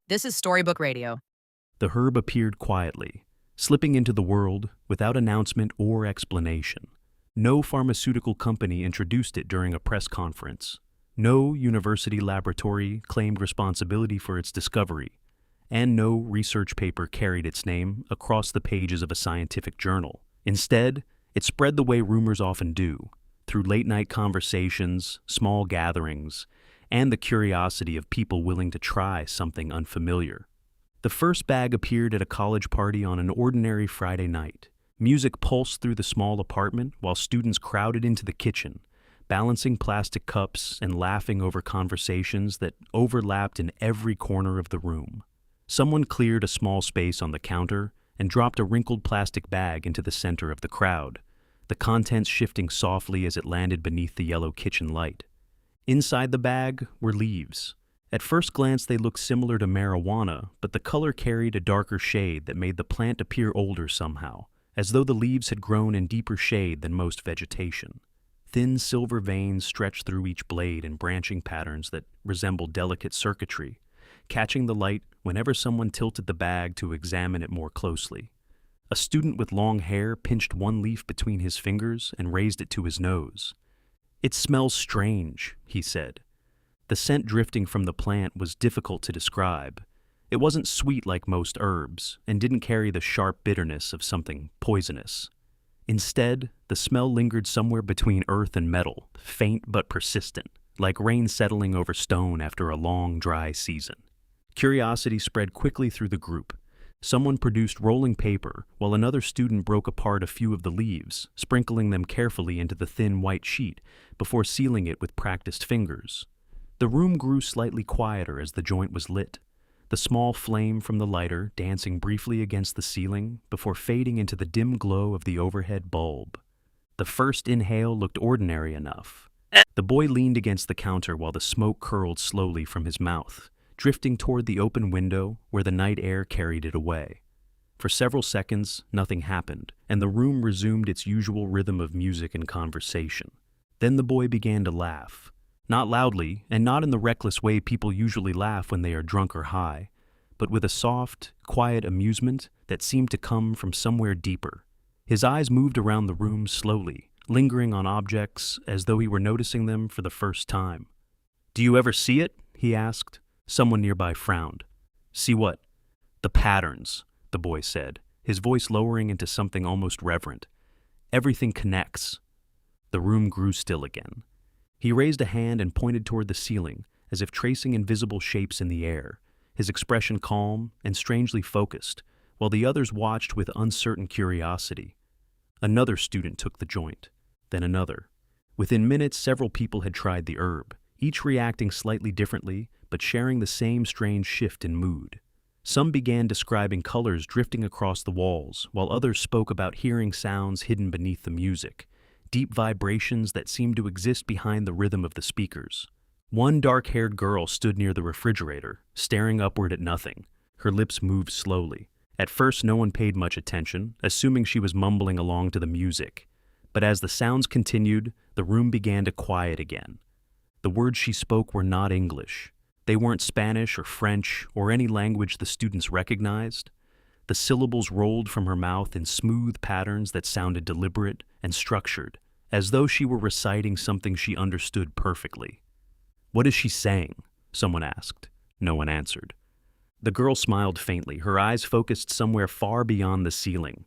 This is Storybook Radio. The herb appeared quietly, slipping into the world without announcement or explanation. No pharmaceutical company introduced it during a press conference. No university laboratory claimed responsibility for its discovery, and no research paper carried its name across the pages of a scientific journal. Instead, it spread the way rumors often do, through late-night conversations, small gatherings, and the curiosity of people willing to try something unfamiliar. The first bag appeared at a college party on an ordinary Friday night. Music pulsed through the small apartment while students crowded into the kitchen, balancing plastic cups and laughing over conversations that overlapped in every corner of the room. Someone cleared a small space on the counter and dropped a wrinkled plastic bag into the center of the crowd, the contents shifting softly as it landed beneath the yellow kitchen light. Inside the bag were leaves. At first glance they looked similar to marijuana, but the color carried a darker shade that made the plant appear older somehow, as though the leaves had grown in deeper shade than most vegetation. Thin silver veins stretched through each blade in branching patterns that resembled delicate circuitry, catching the light whenever someone tilted the bag to examine it more closely. A student with long hair pinched one leaf between his fingers and raised it to his nose. "It smells strange," he said. The scent drifting from the plant was difficult to describe. It wasn't sweet like most herbs, and didn't carry the sharp bitterness of something poisonous. Instead, the smell lingered somewhere between earth and metal, faint but persistent, like rain settling over stone after a long, dry season. Curiosity spread quickly through the group. Someone produced rolling paper, while another student broke apart a few of the leaves, sprinkling them carefully into the thin white sheet before sealing it with practiced fingers. The room grew slightly quieter as the joint was lit, the small flame from the lighter dancing briefly against the ceiling before fading into the dim glow of the overhead bulb. The first inhale looked ordinary enough. The boy leaned against the counter while the smoke curled slowly from his mouth, drifting toward the open window where the night air carried it away. For several seconds, nothing happened, and the room resumed its usual rhythm of music and conversation. Then the boy began to laugh. Not loudly, and not in the reckless way people usually laugh when they are drunk or high, but with a soft, quiet amusement that seemed to come from somewhere deeper. His eyes moved around the room slowly, lingering on objects as though he were noticing them for the first time. "Do you ever see it?" he asked. Someone nearby frowned. "See what?" "The patterns," the boy said, his voice lowering into something almost reverent. "Everything connects." The room grew still again. He raised a hand and pointed toward the ceiling, as if tracing invisible shapes in the air, his expression calm and strangely focused, while the others watched with uncertain curiosity. Another student took the joint, then another. Within minutes, several people had tried the herb, each reacting slightly differently, but sharing the same strange shift in mood. Some began describing colors drifting across the walls, while others spoke about hearing sounds hidden beneath the music, deep vibrations that seemed to exist behind the rhythm of the speakers. One dark-haired girl stood near the refrigerator, staring upward at nothing. Her lips moved slowly. At first, no one paid much attention, assuming she was mumbling along to the music. But as the sounds continued, the room began to quiet again. The words she spoke were not English. They weren't Spanish or French or any language the students recognized. The syllables rolled from her mouth in smooth patterns that sounded deliberate and structured, as though she were reciting something she understood perfectly. "What is she saying?" someone asked. No one answered. The girl smiled faintly, her eyes focused somewhere far beyond the ceiling.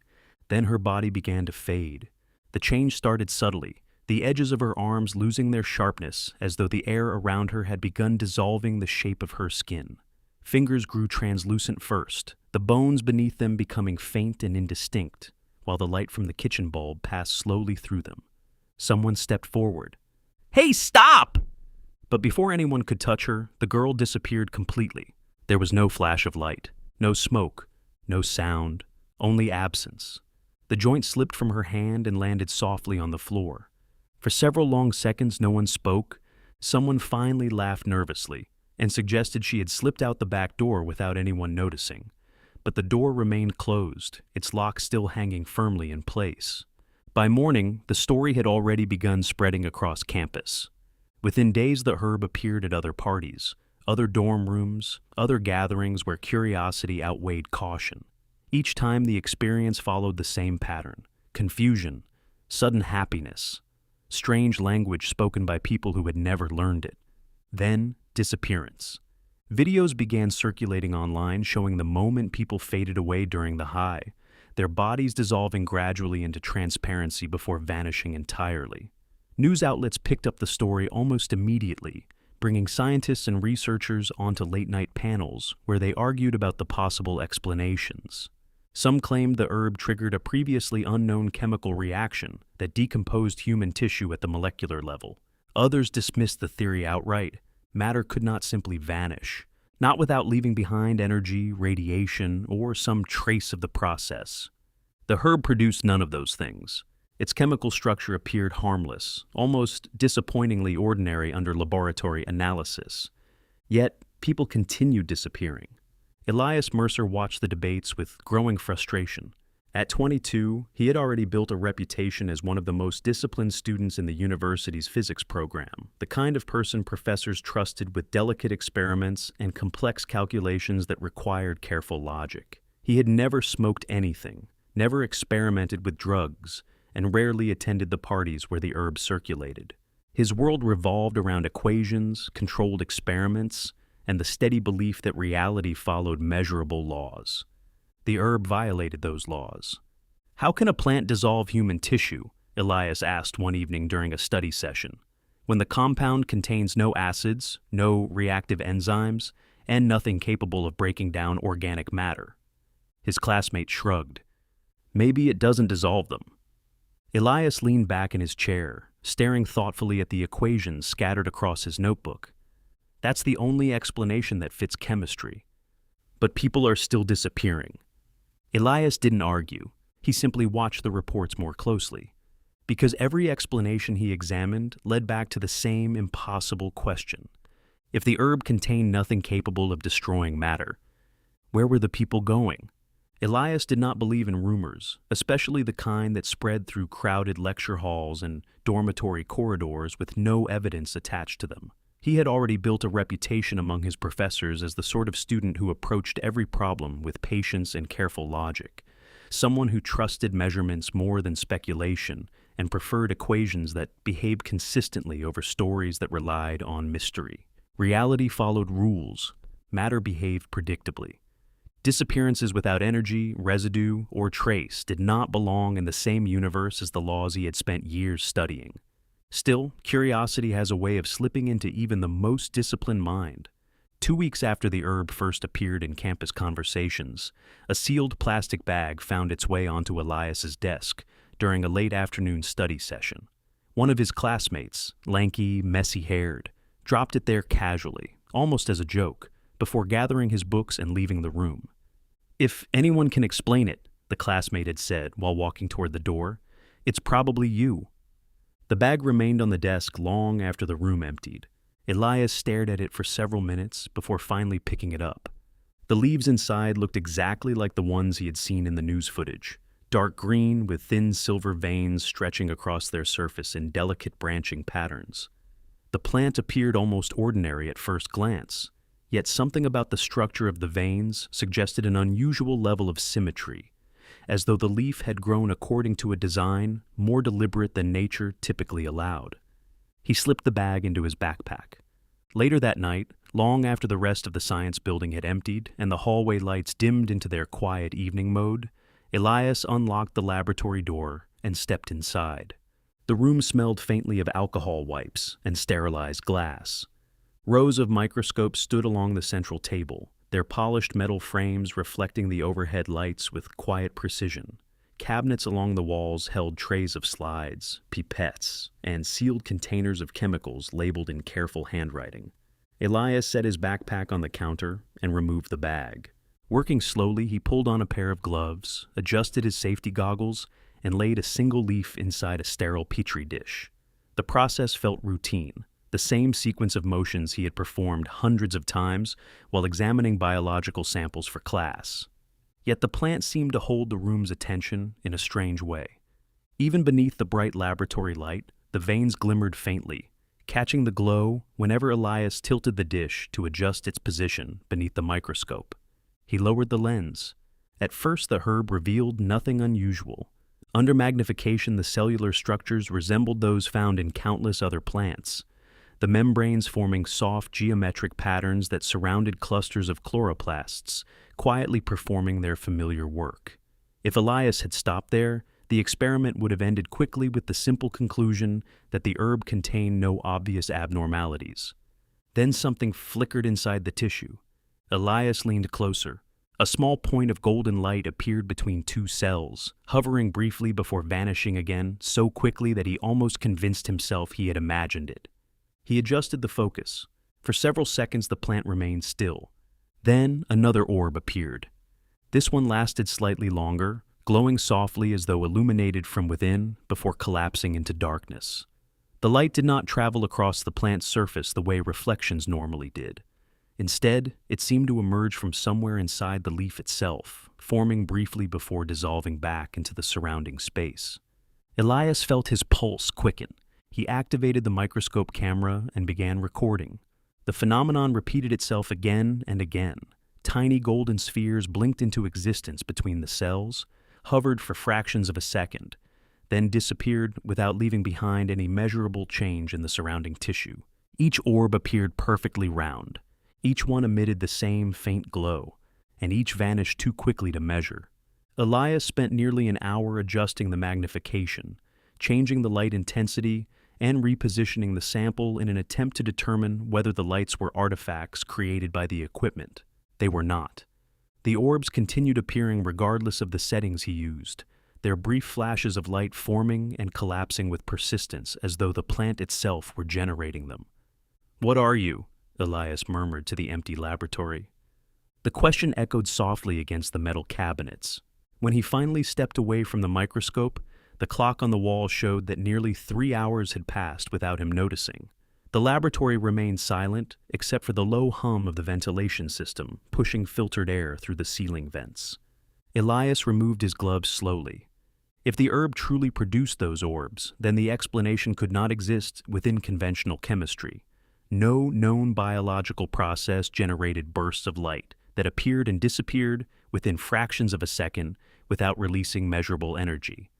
Then her body began to fade. The change started subtly, the edges of her arms losing their sharpness as though the air around her had begun dissolving the shape of her skin. Fingers grew translucent first, the bones beneath them becoming faint and indistinct, while the light from the kitchen bulb passed slowly through them. Someone stepped forward. "Hey, stop!" But before anyone could touch her, the girl disappeared completely. There was no flash of light, no smoke, no sound, only absence. The joint slipped from her hand and landed softly on the floor. For several long seconds no one spoke. Someone finally laughed nervously and suggested she had slipped out the back door without anyone noticing. But the door remained closed, its lock still hanging firmly in place. By morning, the story had already begun spreading across campus. Within days, the herb appeared at other parties, other dorm rooms, other gatherings where curiosity outweighed caution. Each time the experience followed the same pattern: confusion, sudden happiness, strange language spoken by people who had never learned it. Then, disappearance. Videos began circulating online showing the moment people faded away during the high, their bodies dissolving gradually into transparency before vanishing entirely. News outlets picked up the story almost immediately, bringing scientists and researchers onto late-night panels where they argued about the possible explanations. Some claimed the herb triggered a previously unknown chemical reaction that decomposed human tissue at the molecular level. Others dismissed the theory outright. Matter could not simply vanish, not without leaving behind energy, radiation, or some trace of the process. The herb produced none of those things. Its chemical structure appeared harmless, almost disappointingly ordinary under laboratory analysis. Yet, people continued disappearing. Elias Mercer watched the debates with growing frustration. At 22, he had already built a reputation as one of the most disciplined students in the university's physics program, the kind of person professors trusted with delicate experiments and complex calculations that required careful logic. He had never smoked anything, never experimented with drugs, and rarely attended the parties where the herb circulated. His world revolved around equations, controlled experiments, and the steady belief that reality followed measurable laws. The herb violated those laws. "How can a plant dissolve human tissue?" Elias asked one evening during a study session, "when the compound contains no acids, no reactive enzymes, and nothing capable of breaking down organic matter?" His classmate shrugged. "Maybe it doesn't dissolve them." Elias leaned back in his chair, staring thoughtfully at the equations scattered across his notebook. "That's the only explanation that fits chemistry. But people are still disappearing." Elias didn't argue. He simply watched the reports more closely. Because every explanation he examined led back to the same impossible question. If the herb contained nothing capable of destroying matter, where were the people going? Elias did not believe in rumors, especially the kind that spread through crowded lecture halls and dormitory corridors with no evidence attached to them. He had already built a reputation among his professors as the sort of student who approached every problem with patience and careful logic, someone who trusted measurements more than speculation and preferred equations that behaved consistently over stories that relied on mystery. Reality followed rules. Matter behaved predictably. Disappearances without energy, residue, or trace did not belong in the same universe as the laws he had spent years studying. Still, curiosity has a way of slipping into even the most disciplined mind. 2 weeks after the herb first appeared in campus conversations, a sealed plastic bag found its way onto Elias's desk during a late afternoon study session. One of his classmates, lanky, messy-haired, dropped it there casually, almost as a joke, before gathering his books and leaving the room. "If anyone can explain it," the classmate had said while walking toward the door, "it's probably you." The bag remained on the desk long after the room emptied. Elias stared at it for several minutes before finally picking it up. The leaves inside looked exactly like the ones he had seen in the news footage, dark green with thin silver veins stretching across their surface in delicate branching patterns. The plant appeared almost ordinary at first glance, yet something about the structure of the veins suggested an unusual level of symmetry, as though the leaf had grown according to a design more deliberate than nature typically allowed. He slipped the bag into his backpack. Later that night, long after the rest of the science building had emptied and the hallway lights dimmed into their quiet evening mode, Elias unlocked the laboratory door and stepped inside. The room smelled faintly of alcohol wipes and sterilized glass. Rows of microscopes stood along the central table, their polished metal frames reflecting the overhead lights with quiet precision. Cabinets along the walls held trays of slides, pipettes, and sealed containers of chemicals labeled in careful handwriting. Elias set his backpack on the counter and removed the bag. Working slowly, he pulled on a pair of gloves, adjusted his safety goggles, and laid a single leaf inside a sterile petri dish. The process felt routine, the same sequence of motions he had performed hundreds of times while examining biological samples for class. Yet the plant seemed to hold the room's attention in a strange way. Even beneath the bright laboratory light, the veins glimmered faintly, catching the glow whenever Elias tilted the dish to adjust its position beneath the microscope. He lowered the lens. At first, the herb revealed nothing unusual. Under magnification, the cellular structures resembled those found in countless other plants, the membranes forming soft geometric patterns that surrounded clusters of chloroplasts, quietly performing their familiar work. If Elias had stopped there, the experiment would have ended quickly with the simple conclusion that the herb contained no obvious abnormalities. Then something flickered inside the tissue. Elias leaned closer. A small point of golden light appeared between two cells, hovering briefly before vanishing again so quickly that he almost convinced himself he had imagined it. He adjusted the focus. For several seconds the plant remained still. Then another orb appeared. This one lasted slightly longer, glowing softly as though illuminated from within before collapsing into darkness. The light did not travel across the plant's surface the way reflections normally did. Instead, it seemed to emerge from somewhere inside the leaf itself, forming briefly before dissolving back into the surrounding space. Elias felt his pulse quicken. He activated the microscope camera and began recording. The phenomenon repeated itself again and again. Tiny golden spheres blinked into existence between the cells, hovered for fractions of a second, then disappeared without leaving behind any measurable change in the surrounding tissue. Each orb appeared perfectly round. Each one emitted the same faint glow, and each vanished too quickly to measure. Elias spent nearly an hour adjusting the magnification, changing the light intensity, and repositioning the sample in an attempt to determine whether the lights were artifacts created by the equipment. They were not. The orbs continued appearing regardless of the settings he used, their brief flashes of light forming and collapsing with persistence as though the plant itself were generating them. "What are you?" Elias murmured to the empty laboratory. The question echoed softly against the metal cabinets. When he finally stepped away from the microscope, the clock on the wall showed that nearly 3 hours had passed without him noticing. The laboratory remained silent, except for the low hum of the ventilation system, pushing filtered air through the ceiling vents. Elias removed his gloves slowly. If the herb truly produced those orbs, then the explanation could not exist within conventional chemistry. No known biological process generated bursts of light that appeared and disappeared within fractions of a second without releasing measurable energy.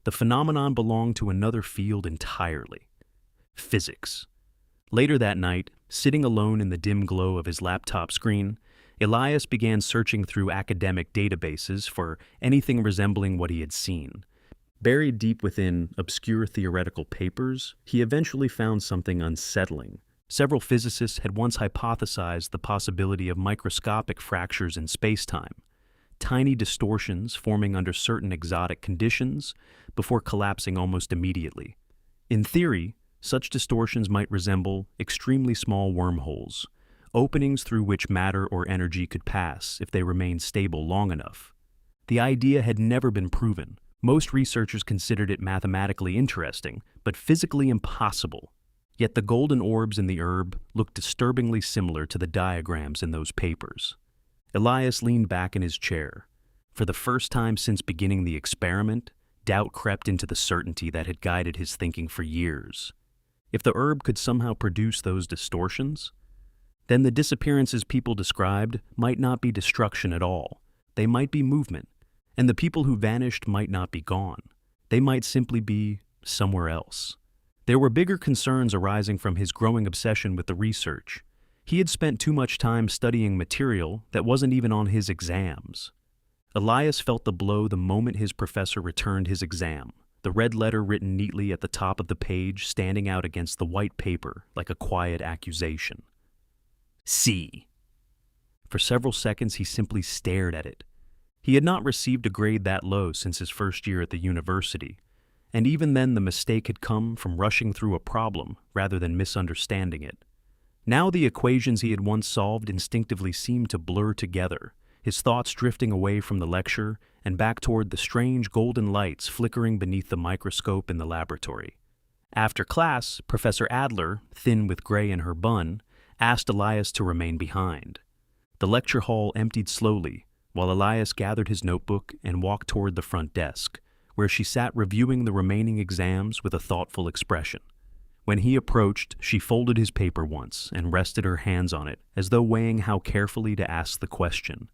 The phenomenon belonged to another field entirely: physics. Later that night, sitting alone in the dim glow of his laptop screen, Elias began searching through academic databases for anything resembling what he had seen. Buried deep within obscure theoretical papers, he eventually found something unsettling. Several physicists had once hypothesized the possibility of microscopic fractures in spacetime, tiny distortions forming under certain exotic conditions before collapsing almost immediately. In theory, such distortions might resemble extremely small wormholes, openings through which matter or energy could pass if they remained stable long enough. The idea had never been proven. Most researchers considered it mathematically interesting, but physically impossible. Yet the golden orbs in the herb looked disturbingly similar to the diagrams in those papers. Elias leaned back in his chair. For the first time since beginning the experiment, doubt crept into the certainty that had guided his thinking for years. If the herb could somehow produce those distortions, then the disappearances people described might not be destruction at all. They might be movement, and the people who vanished might not be gone. They might simply be somewhere else. There were bigger concerns arising from his growing obsession with the research. He had spent too much time studying material that wasn't even on his exams. Elias felt the blow the moment his professor returned his exam, the red letter written neatly at the top of the page standing out against the white paper like a quiet accusation. C. For several seconds he simply stared at it. He had not received a grade that low since his first year at the university, and even then the mistake had come from rushing through a problem rather than misunderstanding it. Now the equations he had once solved instinctively seemed to blur together, his thoughts drifting away from the lecture and back toward the strange golden lights flickering beneath the microscope in the laboratory. After class, Professor Adler, thin with gray in her bun, asked Elias to remain behind. The lecture hall emptied slowly, while Elias gathered his notebook and walked toward the front desk, where she sat reviewing the remaining exams with a thoughtful expression. When he approached, she folded his paper once and rested her hands on it, as though weighing how carefully to ask the question.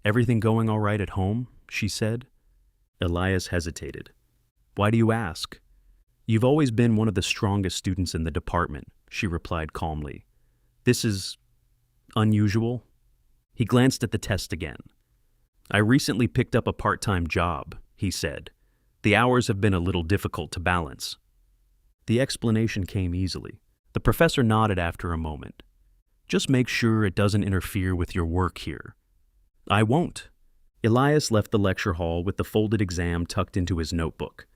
"Everything going all right at home?" she said. Elias hesitated. "Why do you ask?" "You've always been one of the strongest students in the department," she replied calmly. "This is unusual." He glanced at the test again. "I recently picked up a part-time job," he said. "The hours have been a little difficult to balance." The explanation came easily. The professor nodded after a moment. "Just make sure it doesn't interfere with your work here." "I won't." Elias left the lecture hall with the folded exam tucked into his notebook.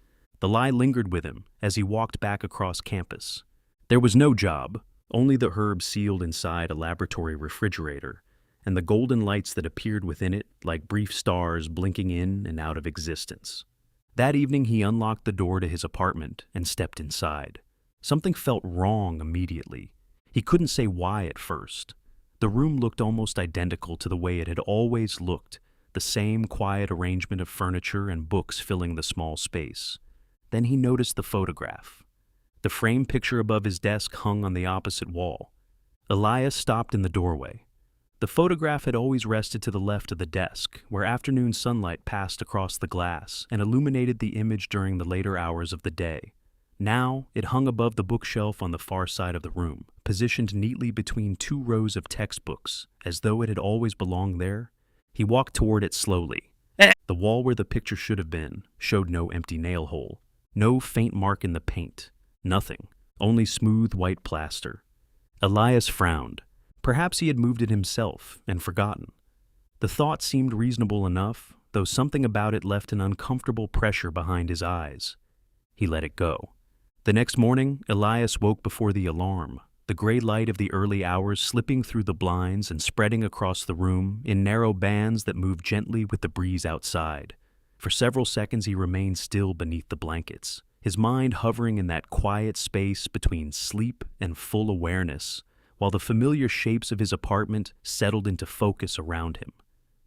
The lie lingered with him as he walked back across campus. There was no job, only the herb sealed inside a laboratory refrigerator, and the golden lights that appeared within it like brief stars blinking in and out of existence. That evening he unlocked the door to his apartment and stepped inside. Something felt wrong immediately. He couldn't say why at first. The room looked almost identical to the way it had always looked, the same quiet arrangement of furniture and books filling the small space. Then he noticed the photograph. The framed picture above his desk hung on the opposite wall. Elias stopped in the doorway. The photograph had always rested to the left of the desk, where afternoon sunlight passed across the glass and illuminated the image during the later hours of the day. Now, it hung above the bookshelf on the far side of the room, positioned neatly between two rows of textbooks, as though it had always belonged there. He walked toward it slowly. The wall where the picture should have been showed no empty nail hole, no faint mark in the paint, nothing, only smooth white plaster. Elias frowned. Perhaps he had moved it himself and forgotten. The thought seemed reasonable enough, though something about it left an uncomfortable pressure behind his eyes. He let it go. The next morning, Elias woke before the alarm, the gray light of the early hours slipping through the blinds and spreading across the room in narrow bands that moved gently with the breeze outside. For several seconds he remained still beneath the blankets, his mind hovering in that quiet space between sleep and full awareness, while the familiar shapes of his apartment settled into focus around him.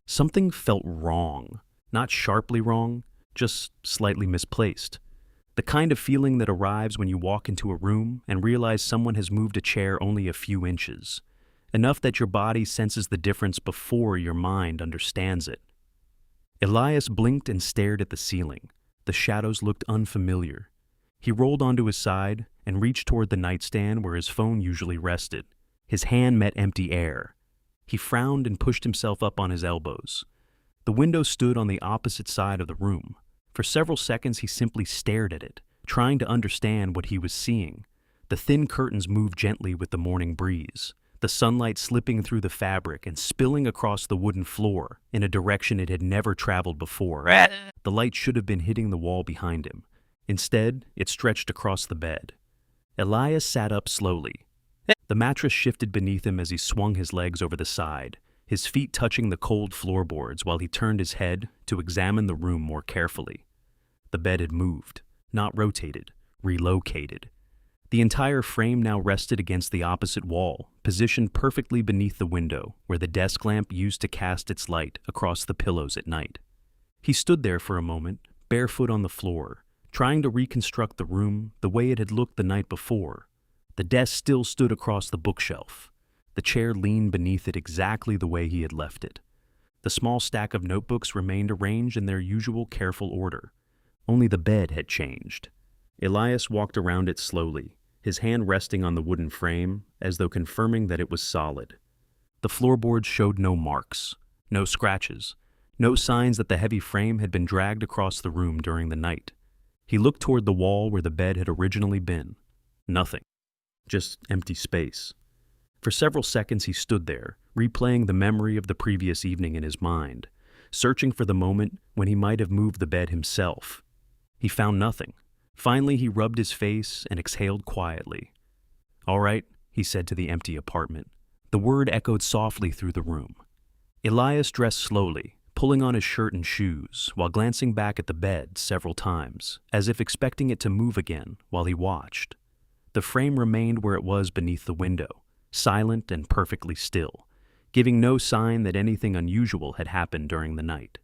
Something felt wrong, not sharply wrong, just slightly misplaced. The kind of feeling that arrives when you walk into a room and realize someone has moved a chair only a few inches, enough that your body senses the difference before your mind understands it. Elias blinked and stared at the ceiling. The shadows looked unfamiliar. He rolled onto his side and reached toward the nightstand where his phone usually rested. His hand met empty air. He frowned and pushed himself up on his elbows. The window stood on the opposite side of the room. For several seconds he simply stared at it, trying to understand what he was seeing. The thin curtains moved gently with the morning breeze, the sunlight slipping through the fabric and spilling across the wooden floor in a direction it had never traveled before. The light should have been hitting the wall behind him. Instead, it stretched across the bed. Elias sat up slowly. The mattress shifted beneath him as he swung his legs over the side, his feet touching the cold floorboards while he turned his head to examine the room more carefully. The bed had moved, not rotated, relocated. The entire frame now rested against the opposite wall, positioned perfectly beneath the window where the desk lamp used to cast its light across the pillows at night. He stood there for a moment, barefoot on the floor, trying to reconstruct the room the way it had looked the night before. The desk still stood across the bookshelf. The chair leaned beneath it exactly the way he had left it. The small stack of notebooks remained arranged in their usual careful order. Only the bed had changed. Elias walked around it slowly, his hand resting on the wooden frame, as though confirming that it was solid. The floorboards showed no marks, no scratches, no signs that the heavy frame had been dragged across the room during the night. He looked toward the wall where the bed had originally been. Nothing. Just empty space. For several seconds he stood there, replaying the memory of the previous evening in his mind, searching for the moment when he might have moved the bed himself. He found nothing. Finally, he rubbed his face and exhaled quietly. "All right," he said to the empty apartment. The word echoed softly through the room. Elias dressed slowly, pulling on his shirt and shoes, while glancing back at the bed several times, as if expecting it to move again while he watched. The frame remained where it was beneath the window, silent and perfectly still, giving no sign that anything unusual had happened during the night.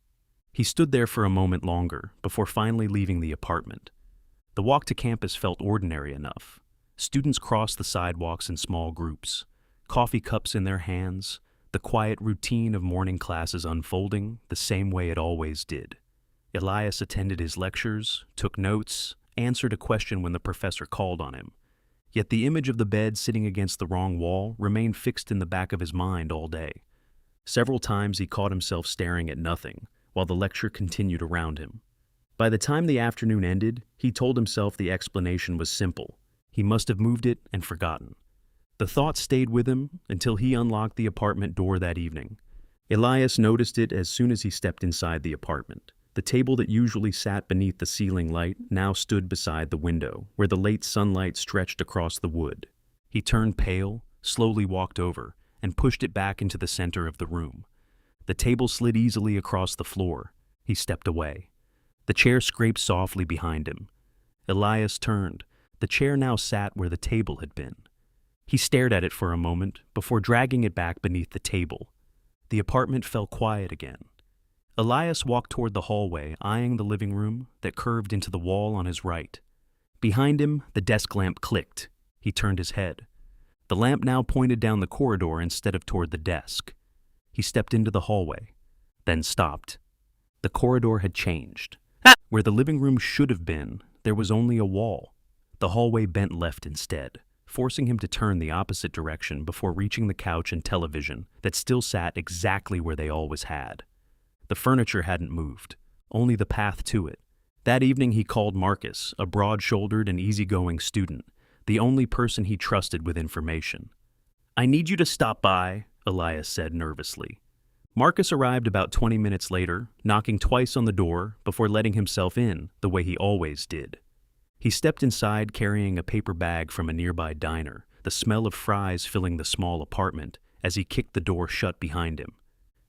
He stood there for a moment longer before finally leaving the apartment. The walk to campus felt ordinary enough. Students crossed the sidewalks in small groups, coffee cups in their hands, the quiet routine of morning classes unfolding the same way it always did. Elias attended his lectures, took notes, answered a question when the professor called on him. Yet the image of the bed sitting against the wrong wall remained fixed in the back of his mind all day. Several times he caught himself staring at nothing, while the lecture continued around him. By the time the afternoon ended, he told himself the explanation was simple. He must have moved it and forgotten. The thought stayed with him until he unlocked the apartment door that evening. Elias noticed it as soon as he stepped inside the apartment. The table that usually sat beneath the ceiling light now stood beside the window, where the late sunlight stretched across the wood. He turned pale, slowly walked over, and pushed it back into the center of the room. The table slid easily across the floor. He stepped away. The chair scraped softly behind him. Elias turned. The chair now sat where the table had been. He stared at it for a moment before dragging it back beneath the table. The apartment fell quiet again. Elias walked toward the hallway, eyeing the living room that curved into the wall on his right. Behind him, the desk lamp clicked. He turned his head. The lamp now pointed down the corridor instead of toward the desk. He stepped into the hallway, then stopped. The corridor had changed. Where the living room should have been, there was only a wall. The hallway bent left instead, forcing him to turn the opposite direction before reaching the couch and television that still sat exactly where they always had. The furniture hadn't moved, only the path to it. That evening he called Marcus, a broad-shouldered and easygoing student, the only person he trusted with information. "I need you to stop by," Elias said nervously. Marcus arrived about 20 minutes later, knocking twice on the door before letting himself in the way he always did. He stepped inside carrying a paper bag from a nearby diner, the smell of fries filling the small apartment as he kicked the door shut behind him.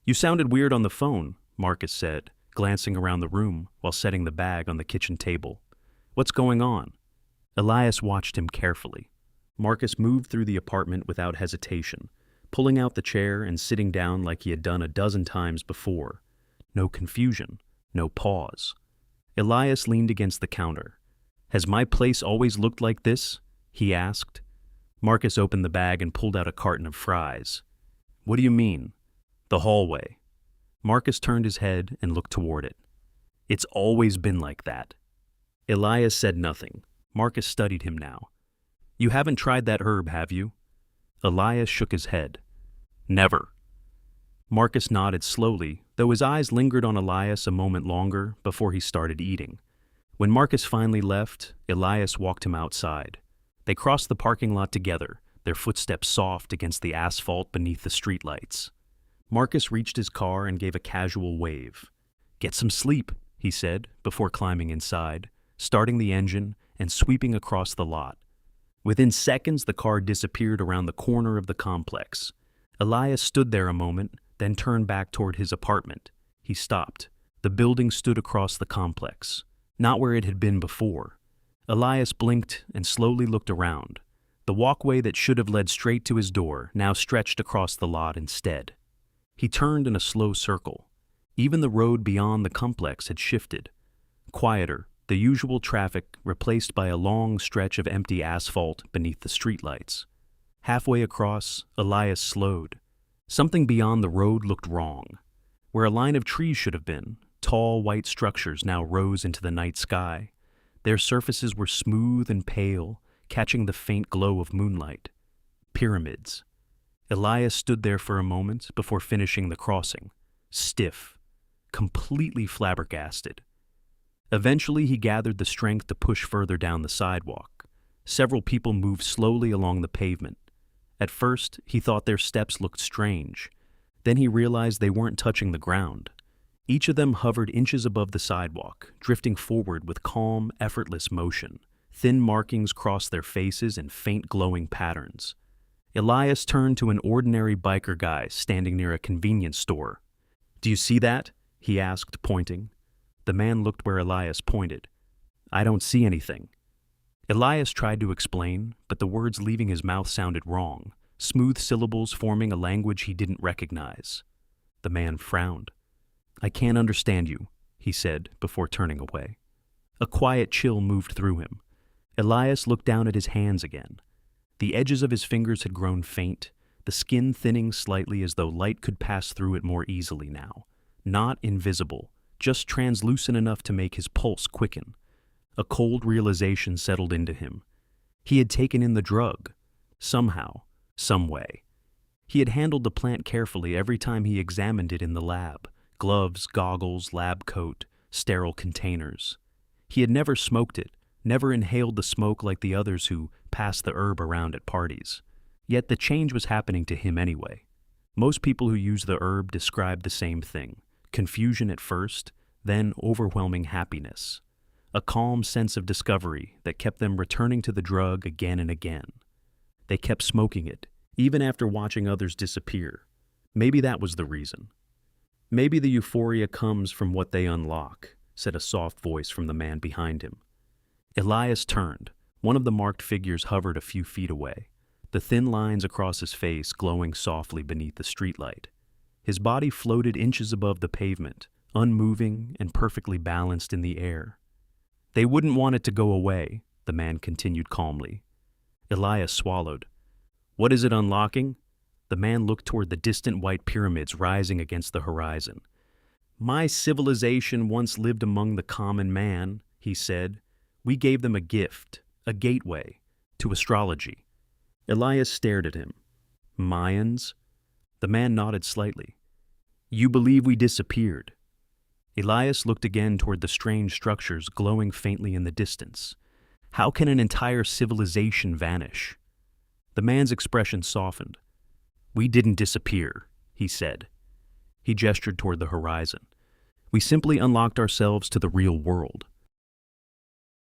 "You sounded weird on the phone," Marcus said, glancing around the room while setting the bag on the kitchen table. "What's going on?" Elias watched him carefully. Marcus moved through the apartment without hesitation, pulling out the chair and sitting down like he had done a dozen times before. No confusion, no pause. Elias leaned against the counter. "Has my place always looked like this?" he asked. Marcus opened the bag and pulled out a carton of fries. "What do you mean?" "The hallway." Marcus turned his head and looked toward it. "It's always been like that." Elias said nothing. Marcus studied him now. "You haven't tried that herb, have you?" Elias shook his head. "Never." Marcus nodded slowly, though his eyes lingered on Elias a moment longer before he started eating. When Marcus finally left, Elias walked him outside. They crossed the parking lot together, their footsteps soft against the asphalt beneath the streetlights. Marcus reached his car and gave a casual wave. "Get some sleep," he said, before climbing inside, starting the engine and sweeping across the lot. Within seconds, the car disappeared around the corner of the complex. Elias stood there a moment, then turned back toward his apartment. He stopped. The building stood across the complex, not where it had been before. Elias blinked and slowly looked around. The walkway that should have led straight to his door now stretched across the lot instead. He turned in a slow circle. Even the road beyond the complex had shifted. Quieter, the usual traffic replaced by a long stretch of empty asphalt beneath the streetlights. Halfway across, Elias slowed. Something beyond the road looked wrong. Where a line of trees should have been, tall white structures now rose into the night sky. Their surfaces were smooth and pale, catching the faint glow of moonlight. Pyramids. Elias stood there for a moment before finishing the crossing, stiff, completely flabbergasted. Eventually, he gathered the strength to push further down the sidewalk. Several people moved slowly along the pavement. At first, he thought their steps looked strange. Then he realized they weren't touching the ground. Each of them hovered inches above the sidewalk, drifting forward with calm, effortless motion. Thin markings crossed their faces in faint glowing patterns. Elias turned to an ordinary biker guy standing near a convenience store. "Do you see that?" he asked, pointing. The man looked where Elias pointed. "I don't see anything." Elias tried to explain, but the words leaving his mouth sounded wrong, smooth syllables forming a language he didn't recognize. The man frowned. I can't understand you, he said before turning away. A quiet chill moved through him. Elias looked down at his hands again. The edges of his fingers had grown faint, the skin thinning slightly as though light could pass through it more easily now. Not invisible, just translucent enough to make his pulse quicken. A cold realization settled into him. He had taken in the drug. Somehow, some way. He had handled the plant carefully every time he examined it in the lab. Gloves, goggles, lab coat, sterile containers. He had never smoked it, never inhaled the smoke like the others who passed the herb around at parties. Yet the change was happening to him anyway. Most people who use the herb describe the same thing. Confusion at first, then overwhelming happiness. A calm sense of discovery that kept them returning to the drug again and again. They kept smoking it, even after watching others disappear. Maybe that was the reason. Maybe the euphoria comes from what they unlock, said a soft voice from the man behind him. Elias turned. One of the marked figures hovered a few feet away, the thin lines across his face glowing softly beneath the streetlight. His body floated inches above the pavement, unmoving and perfectly balanced in the air. They wouldn't want it to go away, the man continued calmly. Elias swallowed. What is it unlocking? The man looked toward the distant white pyramids rising against the horizon. My civilization once lived among the common man, he said. We gave them a gift, a gateway, to astrology. Elias stared at him. Mayans? The man nodded slightly. You believe we disappeared? Elias looked again toward the strange structures glowing faintly in the distance. How can an entire civilization vanish? The man's expression softened. We didn't disappear, he said. He gestured toward the horizon. We simply unlocked ourselves to the real world.